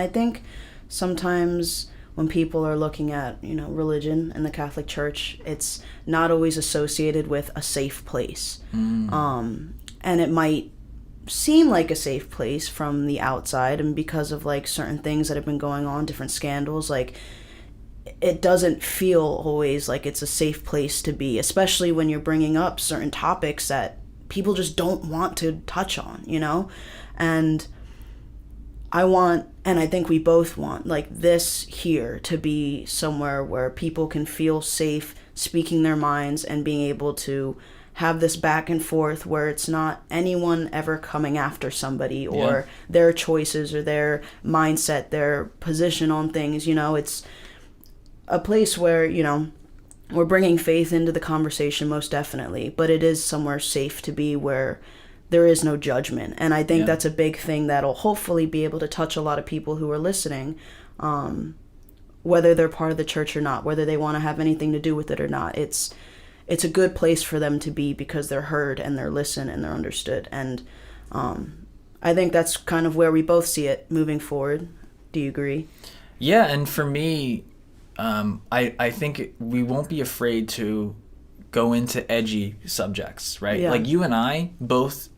I think sometimes when people are looking at, religion and the Catholic Church, it's not always associated with a safe place. And it might seem like a safe place from the outside, and because of like certain things that have been going on, different scandals, like it doesn't feel always like it's a safe place to be, especially when you're bringing up certain topics that people just don't want to touch on, And I think we both want, like, this here to be somewhere where people can feel safe speaking their minds and being able to have this back and forth where it's not anyone ever coming after somebody or their choices or their mindset, their position on things. It's a place where, we're bringing faith into the conversation, most definitely, but it is somewhere safe to be where there is no judgment. And I think that's a big thing that'll hopefully be able to touch a lot of people who are listening, whether they're part of the church or not, whether they want to have anything to do with it or not. It's a good place for them to be because they're heard and they're listened and they're understood. And I think that's kind of where we both see it moving forward. Do you agree? Yeah, and for me, I think we won't be afraid to go into edgy subjects, right? Yeah. Like you and I both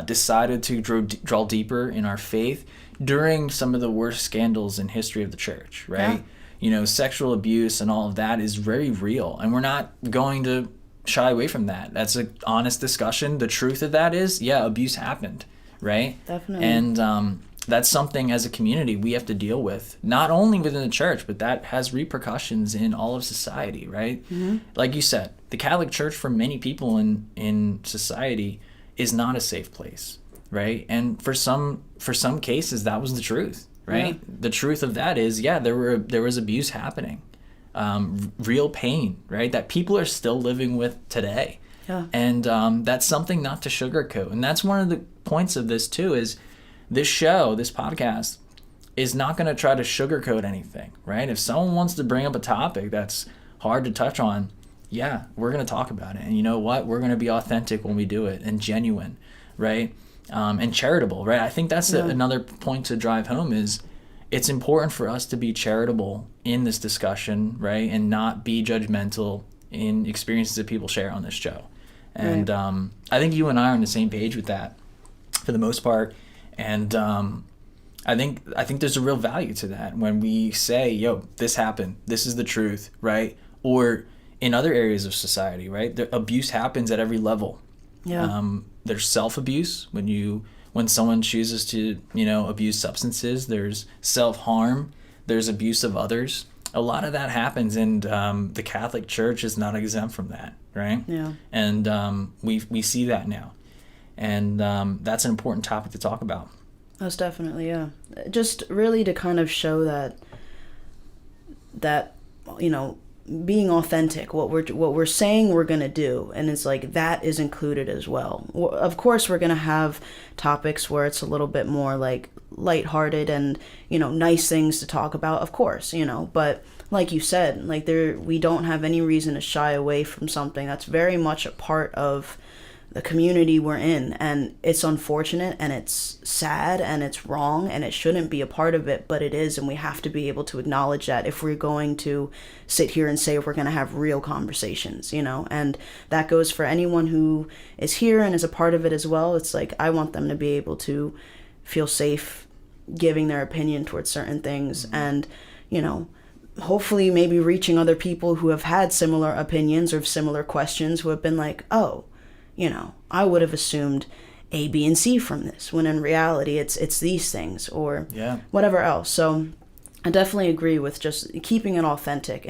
decided to draw deeper in our faith during some of the worst scandals in history of the church, right? Yeah. Sexual abuse and all of that is very real, and we're not going to shy away from that. That's an honest discussion. The truth of that is, abuse happened, right? Definitely. And that's something as a community we have to deal with, not only within the church, but that has repercussions in all of society, right? Mm-hmm. Like you said, the Catholic Church for many people in society is not a safe place, right? And for some cases, that was the truth, right? Yeah. The truth of that is, there was abuse happening, real pain, right? That people are still living with today. Yeah. And that's something not to sugarcoat. And that's one of the points of this too, is this show, this podcast, is not going to try to sugarcoat anything, right? If someone wants to bring up a topic that's hard to touch on, we're going to talk about it. And you know what? We're going to be authentic when we do it and genuine, right? And charitable, right? I think that's another point to drive home is it's important for us to be charitable in this discussion, right? And not be judgmental in experiences that people share on this show. And I think you and I are on the same page with that for the most part. And I think there's a real value to that when we say, this happened. This is the truth, right? Or in other areas of society, right? The abuse happens at every level. Yeah. There's self-abuse when someone chooses to, abuse substances. There's self-harm. There's abuse of others. A lot of that happens, and the Catholic Church is not exempt from that, right? Yeah. And we see that now. And that's an important topic to talk about. Most definitely, yeah. Just really to kind of show that being authentic, what we're saying we're going to do, and it's like that is included as well. Of course, we're going to have topics where it's a little bit more like lighthearted and, nice things to talk about, of course, but like you said, like we don't have any reason to shy away from something that's very much a part of the community we're in, and it's unfortunate and it's sad and it's wrong and it shouldn't be a part of it, but it is, and we have to be able to acknowledge that if we're going to sit here and say we're going to have real conversations, and that goes for anyone who is here and is a part of it as well. It's like I want them to be able to feel safe giving their opinion towards certain things, and hopefully maybe reaching other people who have had similar opinions or similar questions, who have been like, I would have assumed A, B, and C from this, when in reality it's these things or whatever else. So I definitely agree with just keeping it authentic and